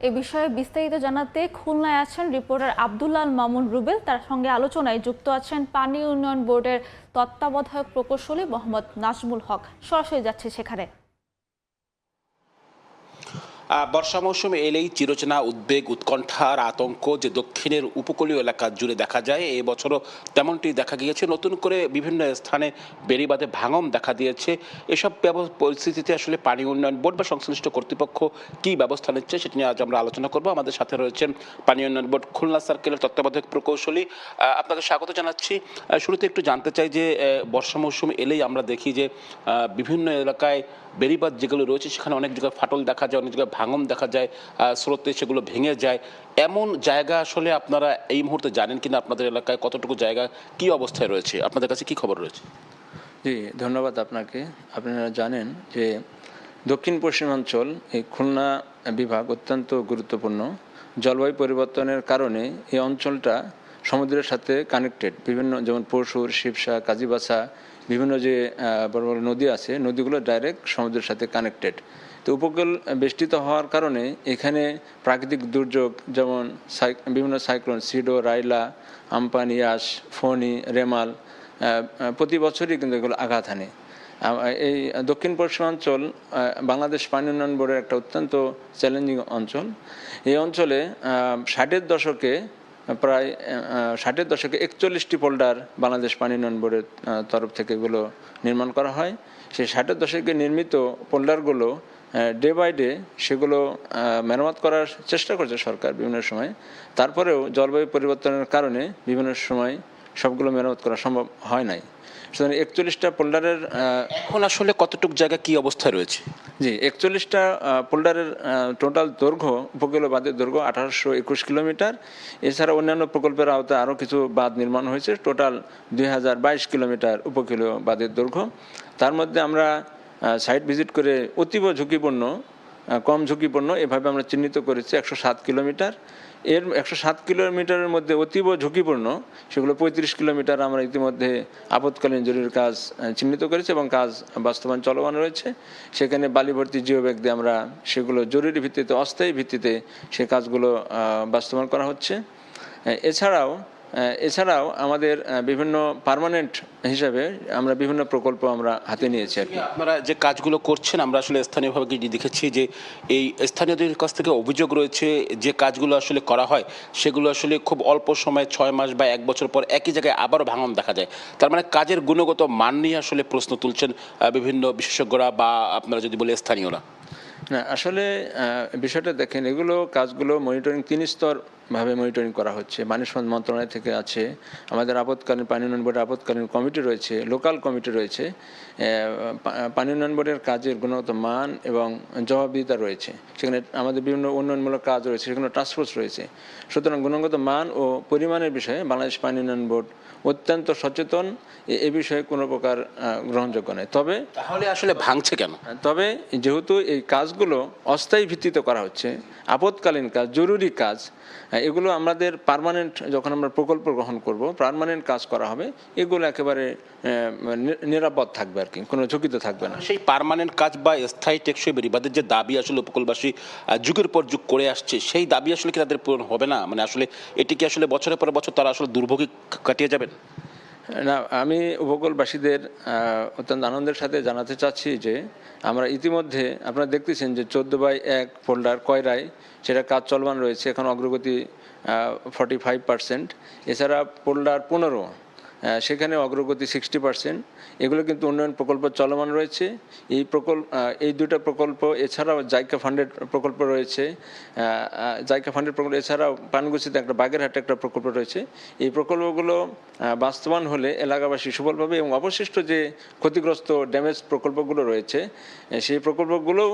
এ বিষয়ে বিস্তারিত জানাতে খুলনায় আছেন রিপোর্টার আব্দুল্লাল মামুন রুবেল। তার সঙ্গে আলোচনায় যুক্ত আছেন পানি উন্নয়ন বোর্ডের তত্ত্বাবধায়ক প্রকৌশলী মোহাম্মদ নাজমুল হক। সরাসরি যাচ্ছে সেখানে। বর্ষা মৌসুমে এলেই চিরচেনা উদ্বেগ, উৎকণ্ঠা আর আতঙ্ক যে দক্ষিণের উপকূলীয় এলাকা জুড়ে দেখা যায়, এবছরও তেমনটি দেখা গিয়েছে। নতুন করে বিভিন্ন স্থানে বেড়িবাঁধে ভাঙন দেখা দিয়েছে। এসব পরিস্থিতিতে আসলে পানি উন্নয়ন বোর্ড বা সংশ্লিষ্ট কর্তৃপক্ষ কী ব্যবস্থা নিচ্ছে সেটা নিয়ে আজ আমরা আলোচনা করব। আমাদের সাথে রয়েছেন পানি উন্নয়ন বোর্ড খুলনা সার্কেলের তত্ত্বাবধায়ক প্রকৌশলী। আপনাদের স্বাগত জানাচ্ছি। শুরুতে একটু জানতে চাই যে বর্ষা মৌসুম এলেই আমরা দেখি যে বিভিন্ন এলাকায় বেড়িবাঁধ যেগুলো রয়েছে সেখানে অনেক জায়গায় ফাটল দেখা যায়, অনেক জায়গায় ভাঙন দেখা যায়, স্রোতে সেগুলো ভেঙে যায়। এমন জায়গা আসলে আপনারা এই মুহূর্তে জানেন কিনা আপনাদের এলাকায় কতটুকু জায়গা কি অবস্থায় রয়েছে, আপনাদের কাছে কি খবর রয়েছে? জি, ধন্যবাদ আপনাকে। আপনারা জানেন যে দক্ষিণ পশ্চিমাঞ্চল এই খুলনা বিভাগ অত্যন্ত গুরুত্বপূর্ণ। জলবায়ু পরিবর্তনের কারণে এই অঞ্চলটা সমুদ্রের সাথে কানেক্টেড। বিভিন্ন যেমন পরশুর, শিবসা, কাজীবাসা, বিভিন্ন যে বড় বড় নদী আছে, নদীগুলো ডাইরেক্ট সমুদ্রের সাথে কানেক্টেড। তো উপকূল বেষ্টিত হওয়ার কারণে এখানে প্রাকৃতিক দুর্যোগ যেমন বিভিন্ন সাইক্লোন সিডো, রাইলা, আম্পান, ইয়াস, ফণি, রেমাল প্রতি বছরই কিন্তু এগুলো আঘাত হানে। এই দক্ষিণ পশ্চিমাঞ্চল বাংলাদেশ পানি উন্নয়ন বোর্ডের একটা অত্যন্ত চ্যালেঞ্জিং অঞ্চল। এই অঞ্চলে 60-এর দশকে 41টি পোল্ডার বাংলাদেশ পানি উন্নয়ন বোর্ডের তরফ থেকে এগুলো নির্মাণ করা হয়। সেই 60-এর দশকে নির্মিত পোল্ডারগুলো ডে বাই ডে সেগুলো মেরামত করার চেষ্টা করছে সরকার বিভিন্ন সময়। তারপরেও জলবায়ু পরিবর্তনের কারণে বিভিন্ন সময় সবগুলো মেরামত করা সম্ভব হয় নাই। সুতরাং 41টা পোল্ডারের এখন আসলে কতটুকু জায়গা কি অবস্থায় রয়েছে? জি, 41টা পোল্ডারের টোটাল দৈর্ঘ্য, উপকূলীয় বাঁধের দৈর্ঘ্য 1821 কিলোমিটার। এছাড়া অন্যান্য প্রকল্পের আওতায় আরও কিছু বাঁধ নির্মাণ হয়েছে। টোটাল 2022 কিলোমিটার উপকূলীয় বাঁধের দৈর্ঘ্য। তার মধ্যে আমরা সাইট ভিজিট করে অতীব ঝুঁকিপূর্ণ, কম ঝুঁকিপূর্ণ এভাবে আমরা চিহ্নিত করেছি 107 কিলোমিটার। এর 107 কিলোমিটারের মধ্যে অতীব ঝুঁকিপূর্ণ সেগুলো 35 কিলোমিটার আমরা ইতিমধ্যে আপৎকালীন জরুরি কাজ চিহ্নিত করেছি এবং কাজ বাস্তবায়ন চলমান রয়েছে। সেখানে বালি ভর্তি জিও ব্যাগ দিয়ে আমরা সেগুলো জরুরি ভিত্তিতে, অস্থায়ী ভিত্তিতে সে কাজগুলো বাস্তবায়ন করা হচ্ছে। এছাড়াও আমাদের বিভিন্ন পার্মানেন্ট হিসাবে আমরা বিভিন্ন প্রকল্প আমরা হাতে নিয়েছি আর কি। আপনারা যে কাজগুলো করছেন আমরা আসলে স্থানীয়ভাবে দেখেছি যে এই স্থানীয়দের কাছ থেকে অভিযোগ রয়েছে যে কাজগুলো আসলে করা হয় সেগুলো আসলে খুব অল্প সময়, 6 মাস বা 1 বছর পর একই জায়গায় আবারও ভাঙন দেখা যায়। তার মানে কাজের গুণগত মান নিয়ে আসলে প্রশ্ন তুলছেন বিভিন্ন বিশেষজ্ঞরা বা আপনারা যদি বলে স্থানীয়রা। না, আসলে বিষয়টা দেখেন, এগুলো কাজগুলো মনিটরিং 3 স্তর ভাবে মনিটরিং করা হচ্ছে। পানি সম্পদ মন্ত্রণালয় থেকে আছে, আমাদের আপৎকালীন পানি উন্নয়ন বোর্ডের আপৎকালীন কমিটি রয়েছে, লোকাল কমিটি রয়েছে। পানি উন্নয়ন বোর্ডের কাজের গুণগত মান এবং জবাবদিহিতা রয়েছে। সেখানে আমাদের বিভিন্ন উন্নয়নমূলক কাজ রয়েছে, সেখানে টাস্কফোর্স রয়েছে। সুতরাং গুণগত মান ও পরিমাণের বিষয়ে বাংলাদেশ পানি উন্নয়ন বোর্ড অত্যন্ত সচেতন। এ বিষয়ে কোনো প্রকার গ্রহণযোগ্য নয়। তবে তাহলে আসলে ভাঙছে কেন? তবে যেহেতু এই কাজগুলো অস্থায়ী ভিত্তিতে করা হচ্ছে, আপৎকালীন কাজ, জরুরি কাজ, এগুলো আমাদের পার্মানেন্ট, যখন আমরা প্রকল্প গ্রহণ করব পার্মানেন্ট কাজ করা হবে, এগুলো একেবারে নিরাপদ থাকবে আর কি, কোনো ঝুঁকিতে থাকবে না। সেই পার্মানেন্ট কাজ বা স্থায়ী টেকসই বেড়িবাঁধের যে দাবি আসলে উপকূলবাসী যুগের পর যুগ করে আসছে, সেই দাবি আসলে কি তাদের পূরণ হবে না? মানে আসলে এটি কি আসলে বছরের পর বছর তারা আসলে দুর্ভোগে কাটিয়ে যাবেন? না, আমি উপকূলবাসীদের অত্যন্ত আনন্দের সাথে জানাতে চাচ্ছি যে আমরা ইতিমধ্যে, আপনারা দেখতেছেন যে 14/1 ফোল্ডার কয়রায় সেটা কাজ চলমান রয়েছে, এখন অগ্রগতি 45%। এছাড়া ফোল্ডার 15 সেখানে অগ্রগতি 60%। এগুলো কিন্তু উন্নয়ন প্রকল্প চলমান রয়েছে। এই দুটো প্রকল্প এছাড়াও জাইকা ফান্ডেড প্রকল্প রয়েছে। জাইকা ফান্ডেড প্রকল্প এছাড়াও পানগুছিতে একটা, বাগেরহাটে একটা প্রকল্প রয়েছে। এই প্রকল্পগুলো বাস্তবায়ন হলে এলাকাবাসী সুফল পাবে এবং অবশিষ্ট যে ক্ষতিগ্রস্ত ড্যামেজ প্রকল্পগুলো রয়েছে সেই প্রকল্পগুলোও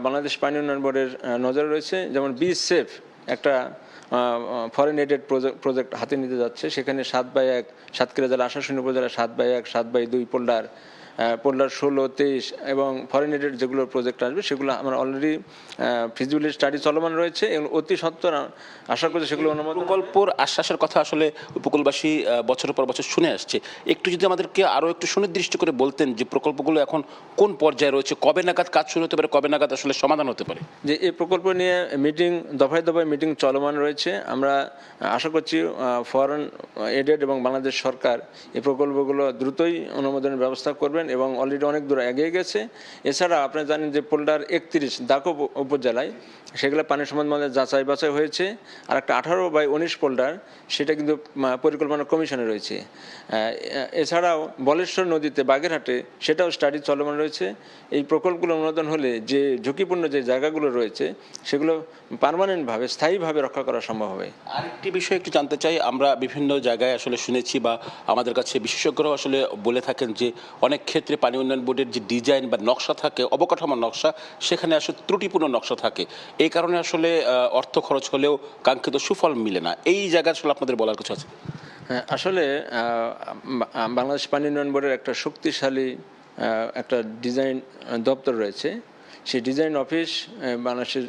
বাংলাদেশ পানি উন্নয়ন বোর্ডের নজরে রয়েছে। যেমন বি সেফ একটা ফরেন এডেড প্রজেক্ট হাতে নিতে যাচ্ছে। সেখানে 7/1 সাতক্ষীরা জেলা, আশাশুনি উপজেলা 7/1, 7/2 পোল্ডার পোল্ডার 16, 23 এবং ফরেন এডেড যেগুলো প্রজেক্ট আসবে সেগুলো আমরা অলরেডি ফিজিবিলিটি স্টাডি চলমান রয়েছে এবং অতি সত্বর আশা করছি সেগুলো অনুমোদন। প্রকল্পর আশ্বাসের কথা আসলে উপকূলবাসী বছরের পর বছর শুনে আসছে, একটু যদি আমাদেরকে আরও একটু সুনির্দিষ্ট করে বলতেন যে প্রকল্পগুলো এখন কোন পর্যায়ে রয়েছে, কবে নাগাদ কাজ শুরু হতে পারে, কবে নাগাদ আসলে সমাধান হতে পারে? যে এই প্রকল্প নিয়ে মিটিং দফায় দফায় মিটিং চলমান রয়েছে। আমরা আশা করছি ফরেন এডেড এবং বাংলাদেশ সরকার এই প্রকল্পগুলো দ্রুতই অনুমোদনের ব্যবস্থা করবেন এবং অলরেডি অনেক দূর এগিয়ে গেছে। এছাড়া আপনারা জানেন যে পোল্ডার 31 দাকো উপজেলায় সেগুলো পানি সম্বন্ধে যাচাই বাছাই হয়েছে, আর একটা 18/19 পোল্ডার সেটা কিন্তু পরিকল্পনা কমিশনে রয়েছে। এছাড়াও বলেশ্বর নদীতে বাগেরহাটে সেটাও স্টাডি চলমান রয়েছে। এই প্রকল্পগুলো অনুমোদন হলে যে ঝুঁকিপূর্ণ যে জায়গাগুলো রয়েছে সেগুলো পার্মানেন্টভাবে স্থায়ীভাবে রক্ষা করা সম্ভব হবে। আরেকটি বিষয় একটু জানতে চাই, আমরা বিভিন্ন জায়গায় আসলে শুনেছি বা আমাদের কাছে বিশেষজ্ঞরাও আসলে বলে থাকেন যে অনেক ক্ষেত্রে পানি উন্নয়ন বোর্ডের যে ডিজাইন বা নকশা থাকে, অবকাঠামোর নকশা, সেখানে আসলে ত্রুটিপূর্ণ নকশা থাকে। এই কারণে আসলে অর্থ খরচ হলেও কাঙ্ক্ষিত সুফল মিলে না। এই জায়গায় আসলে আপনাদের বলার কিছু আছে? হ্যাঁ, আসলে বাংলাদেশ পানি উন্নয়ন বোর্ডের একটা শক্তিশালী একটা ডিজাইন দপ্তর রয়েছে। সেই ডিজাইন অফিস বাংলাদেশের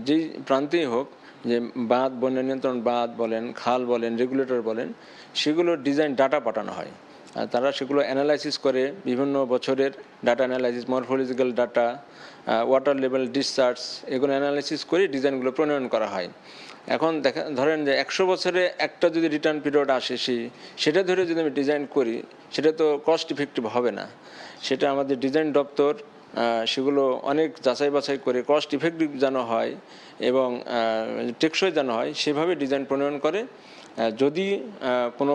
যেই প্রান্তেই হোক, যে বাঁধ, বন্যা নিয়ন্ত্রণ বাঁধ বলেন, খাল বলেন, রেগুলেটর বলেন, সেগুলোর ডিজাইন ডাটা পাঠানো হয়। আর তারা সেগুলো অ্যানালাইসিস করে বিভিন্ন বছরের data analysis, morphological data, water level, discharge, এগুলো অ্যানালাইসিস করে ডিজাইনগুলো প্রণয়ন করা হয়। এখন ধরেন যে 100 বছরে একটা যদি রিটার্ন পিরিয়ড আসে, সেটা ধরে যদি আমি ডিজাইন করি সেটা তো কস্ট ইফেক্টিভ হবে না। সেটা আমাদের ডিজাইন দপ্তর সেগুলো অনেক যাচাই বাছাই করে কস্ট ইফেক্টিভ যেন হয় এবং টেকসই যেন হয় সেভাবে ডিজাইন প্রণয়ন করে। যদি কোনো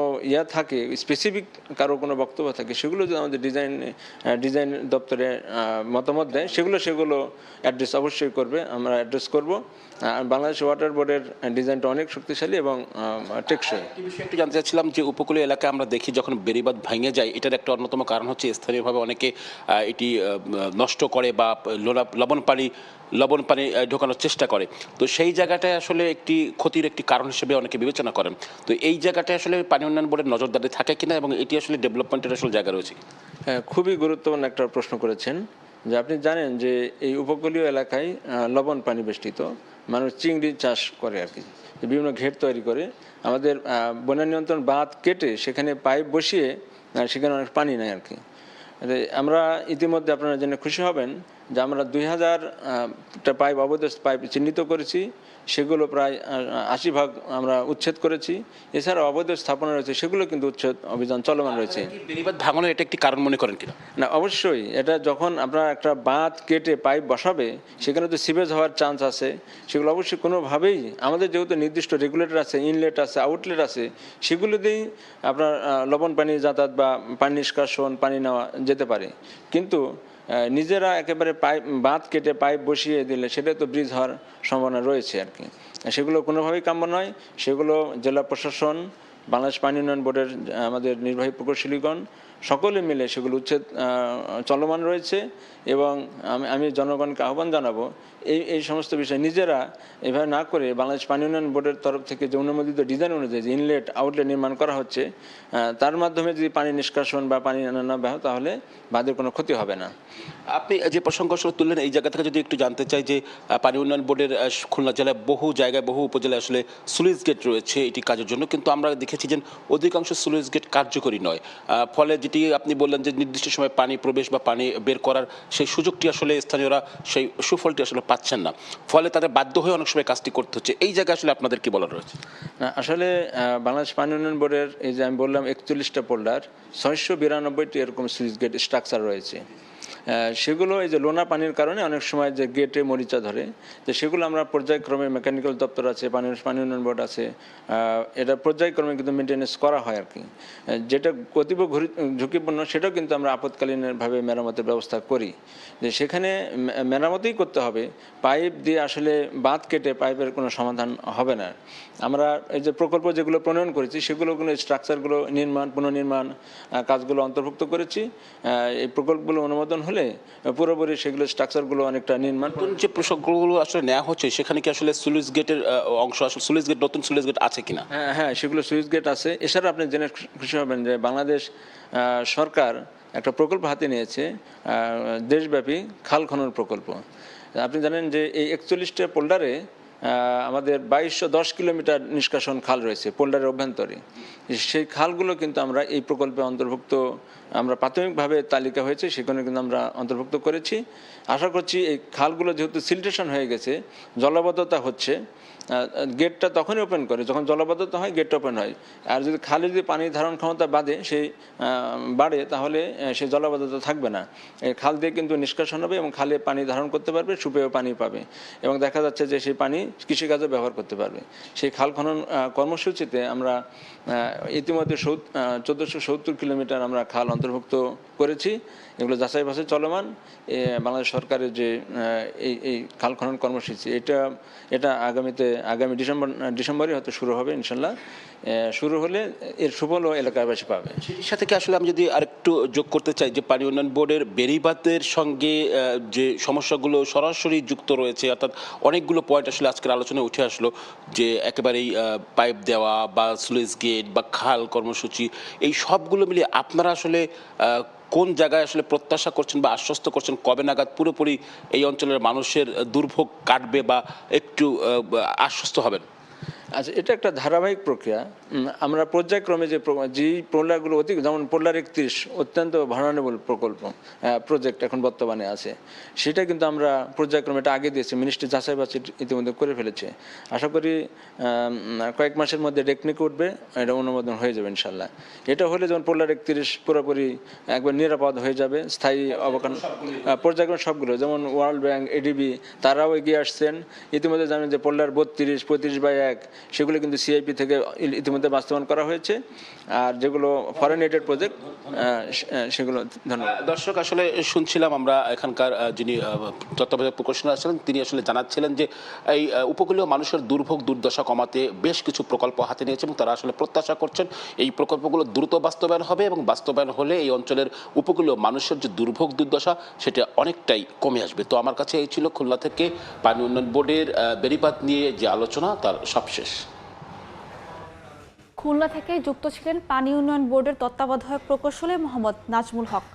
থাকে, স্পেসিফিক কারো কোনো বক্তব্য থাকে, সেগুলো যদি আমাদের ডিজাইন দপ্তরে মতামত দেয়, সেগুলো অ্যাড্রেস অবশ্যই করবে, আমরা অ্যাড্রেস করব। বাংলাদেশ ওয়াটার বোর্ডের ডিজাইনটা অনেক শক্তিশালী এবং টেকসই। এই বিষয়ে একটু জানতে চাচ্ছিলাম যে উপকূলীয় এলাকায় আমরা দেখি যখন বেড়িবাঁধ ভেঙে যায়, এটার একটা অন্যতম কারণ হচ্ছে স্থানীয়ভাবে অনেকে এটি নষ্ট করে বা লবণ পানি ঢোকানোর চেষ্টা করে। তো সেই জায়গাটায় আসলে একটি ক্ষতির একটি কারণ হিসেবে অনেকে বিবেচনা করেন। তো এই জায়গাটায় আসলে পানি উন্নয়ন বোর্ডের নজরদারি থাকে কিনা এবং এটি আসলে ডেভেলপমেন্টের আসলে জায়গা রয়েছে? হ্যাঁ, খুবই গুরুত্বপূর্ণ একটা প্রশ্ন করেছেন। যে আপনি জানেন যে এই উপকূলীয় এলাকায় লবণ পানি বেষ্টিত, মানুষ চিংড়ি চাষ করে আর কি, বিভিন্ন ঘের তৈরি করে। আমাদের বন্যা নিয়ন্ত্রণ বাঁধ কেটে সেখানে পাইপ বসিয়ে সেখানে অনেক পানি নেয় আর কি। আমরা ইতিমধ্যে আপনারা জেনে খুশি হবেন যে আমরা 2000টা পাইপ, অবৈধ পাইপ চিহ্নিত করেছি। সেগুলো প্রায় 80% আমরা উচ্ছেদ করেছি। এছাড়া অবৈধ স্থাপনা রয়েছে, সেগুলো কিন্তু উচ্ছেদ অভিযান চলমান রয়েছে। বেড়িবাঁধ ভাঙনের এটা একটি কারণ মনে করেন কিনা? না, অবশ্যই। এটা যখন আপনার একটা বাঁধ কেটে পাইপ বসাবে, সেখানে তো সিভেজ হওয়ার চান্স আছে। সেগুলো অবশ্যই কোনোভাবেই আমাদের যেহেতু নির্দিষ্ট রেগুলেটর আছে, ইনলেট আছে, আউটলেট আছে, সেগুলো দিয়েই আপনার লবণ পানি যাতায়াত বা পানি নিষ্কাশন, পানি নেওয়া যেতে পারে। কিন্তু নিজেরা একেবারে বাঁধ কেটে পাইপ বসিয়ে দিলে সেটা তো ব্রিজ হওয়ার সম্ভাবনা রয়েছে আর কি। সেগুলো কোনোভাবেই কাম্য নয়। সেগুলো জেলা প্রশাসন, বাংলাদেশ পানি উন্নয়ন বোর্ডের আমাদের নির্বাহী প্রকৌশলীগণ সকলে মিলে সেগুলো উচ্ছেদ চলমান রয়েছে। এবং আমি জনগণকে আহ্বান জানাবো এই সমস্ত বিষয় নিজেরা এভাবে না করে বাংলাদেশ পানি উন্নয়ন বোর্ডের তরফ থেকে যে অনুমোদিত ডিজাইন অনুযায়ী যে ইনলেট আউটলেট নির্মাণ করা হচ্ছে, তার মাধ্যমে যদি পানি নিষ্কাশন বা পানি আনা হয় তাহলে বাঁধের কোনো ক্ষতি হবে না। আপনি যে প্রসঙ্গ তুললেন, এই জায়গা থেকে যদি একটু জানতে চাই যে পানি উন্নয়ন বোর্ডের খুলনা জেলায় বহু জায়গায়, বহু উপজেলায় আসলে স্লুইস গেট রয়েছে এটি কাজের জন্য, কিন্তু আমরা দেখেছি যে অধিকাংশ স্লুইস গেট কার্যকরী নয়। ফলে যেটি আপনি বললেন যে নির্দিষ্ট সময় পানি প্রবেশ বা পানি বের করার সেই সুযোগটি আসলে স্থানীয়রা সেই সুফলটি আসলে পাচ্ছেন না, ফলে তাদের বাধ্য হয়ে অনেক সময় কাজটি করতে হচ্ছে। এই জায়গায় আসলে আপনাদের কি বলার রয়েছে? না, আসলে বাংলাদেশ পানি উন্নয়ন বোর্ডের এই যে আমি বললাম 41টা পোল্ডার, 692টি এরকম সুইচ গেট স্ট্রাকচার রয়েছে। সেগুলো এই যে লোনা পানির কারণে অনেক সময় যে গেটে মরিচা ধরে, তো সেগুলো আমরা পর্যায়ক্রমে, মেকানিক্যাল দপ্তর আছে, পানি উন্নয়ন বোর্ড আছে, এটা পর্যায়ক্রমে কিন্তু মেনটেন্যান্স করা হয় আর কি। যেটা অতীব ঝুঁকিপূর্ণ সেটাও কিন্তু আমরা আপৎকালীনভাবে মেরামতের ব্যবস্থা করি। যে সেখানে মেরামতেই করতে হবে, পাইপ দিয়ে আসলে বাঁধ কেটে পাইপের কোনো সমাধান হবে না। আমরা এই যে প্রকল্প যেগুলো প্রণয়ন করেছি সেগুলো স্ট্রাকচারগুলো পুনর্নির্মাণ কাজগুলো অন্তর্ভুক্ত করেছি। এই প্রকল্পগুলো অনুমোদন হলে পুরোপুরি সেগুলো স্ট্রাকচারগুলো অনেকটা নির্মাণ। যে প্রসঙ্গগুলো আসলে নেওয়া হচ্ছে সেখানে কি আসলে স্লুইস গেটের অংশ, আসলে স্লুইস গেট, নতুন স্লুইস গেট আছে কিনা? হ্যাঁ, সেগুলো সুইচ গেট আছে। এছাড়া আপনি জেনে খুশি হবেন যে বাংলাদেশ সরকার একটা প্রকল্প হাতে নিয়েছে, দেশব্যাপী খাল খনন প্রকল্প। আপনি জানেন যে এই 41টা পোল্ডারে আমাদের 2210 কিলোমিটার নিষ্কাশন খাল রয়েছে পোল্ডারের অভ্যন্তরে। সেই খালগুলো কিন্তু আমরা এই প্রকল্পে অন্তর্ভুক্ত, আমরা প্রাথমিকভাবে তালিকা হয়েছে সেখানে কিন্তু আমরা অন্তর্ভুক্ত করেছি। আশা করছি এই খালগুলো যেহেতু সিলটেশন হয়ে গেছে, জলাবদ্ধতা হচ্ছে, গেটটা তখনই ওপেন করে যখন জলাবদ্ধতা হয়, গেটটা ওপেন হয়। আর যদি খালে যদি পানি ধারণ ক্ষমতা বাড়ে তাহলে সেই জলাবদ্ধতা থাকবে না। এই খাল দিয়ে কিন্তু নিষ্কাশন হবে এবং খালে পানি ধারণ করতে পারবে, সুপেয় পানি পাবে এবং দেখা যাচ্ছে যে সেই পানি কৃষিকাজে ব্যবহার করতে পারবে। সেই খাল খনন কর্মসূচিতে আমরা ইতিমধ্যে 1470 কিলোমিটার আমরা খাল অন্তর্ভুক্ত করেছি। এগুলো যাচাই বাছাই চলমান। বাংলাদেশ সরকারের যে এই খাল খনন কর্মসূচি এটা আগামী ডিসেম্বরে হয়তো শুরু হবে ইনশাল্লাহ। শুরু হলে এর সুফলও এলাকাবাসী পাবে। সেটির সাথে কি আসলে আমি যদি আরেকটু যোগ করতে চাই যে পানি উন্নয়ন বোর্ডের বেড়িবাঁধের সঙ্গে যে সমস্যাগুলো সরাসরি যুক্ত রয়েছে, অর্থাৎ অনেকগুলো পয়েন্ট আসলে আজকের আলোচনায় উঠে আসলো যে একেবারেই পাইপ দেওয়া বা স্লুইস গেট বা খাল কর্মসূচি, এই সবগুলো মিলিয়ে আপনারা আসলে কোন জায়গায় আসলে প্রত্যাশা করছেন বা আশ্বস্ত করছেন কবে নাগাদ পুরোপুরি এই অঞ্চলের মানুষের দুর্ভোগ কাটবে বা একটু আশ্বস্ত হবেন? আচ্ছা, এটা একটা ধারাবাহিক প্রক্রিয়া। আমরা পর্যায়ক্রমে যেই পোল্ডারগুলো যেমন পোল্ডার 31 অত্যন্ত ভার্নারেবল প্রজেক্ট এখন বর্তমানে আছে, সেটা কিন্তু আমরা পর্যায়ক্রমে এটা আগে দিয়েছি, মিনিস্ট্রি যাচাই বাছাই ইতিমধ্যে করে ফেলেছে। আশা করি কয়েক মাসের মধ্যে টেকনিক উঠবে, এটা অনুমোদন হয়ে যাবে ইনশাল্লাহ। এটা হলে যেমন পোল্ডার 31 পুরোপুরি একবার নিরাপদ হয়ে যাবে, স্থায়ী অবকাঠামো পর্যায়ক্রমে সবগুলো, যেমন ওয়ার্ল্ড ব্যাংক, এডিবি তারাও এগিয়ে আসছেন। ইতিমধ্যে জানেন যে পোল্ডার 32, 35/1 সেগুলো কিন্তু সিআইপি থেকে ইতিমধ্যে বাস্তবায়ন করা হয়েছে। আর যেগুলো ফরেন এডেড প্রজেক্ট সেগুলো। ধন্যবাদ। দর্শক, আসলে শুনছিলাম আমরা এখানকার যিনি তত্ত্বাবধায়ক প্রকৌশলী আছেন, তিনি আসলে জানাচ্ছিলেন যে এই উপকূলীয় মানুষের দুর্ভোগ দুর্দশা কমাতে বেশ কিছু প্রকল্প হাতে নিয়েছে এবং তারা আসলে প্রত্যাশা করছেন এই প্রকল্পগুলো দ্রুত বাস্তবায়ন হবে এবং বাস্তবায়ন হলে এই অঞ্চলের উপকূলীয় মানুষের যে দুর্ভোগ দুর্দশা সেটা অনেকটাই কমে আসবে। তো আমার কাছে এই ছিল খুলনা থেকে পানি উন্নয়ন বোর্ডের বেড়িবাঁধ নিয়ে যে আলোচনা, তার সবশেষ। খুলনা থেকে যুক্ত ছিলেন পানি উন্নয়ন বোর্ডের তত্ত্বাবধায়ক প্রকৌশলী মোহাম্মদ নাজমুল হক।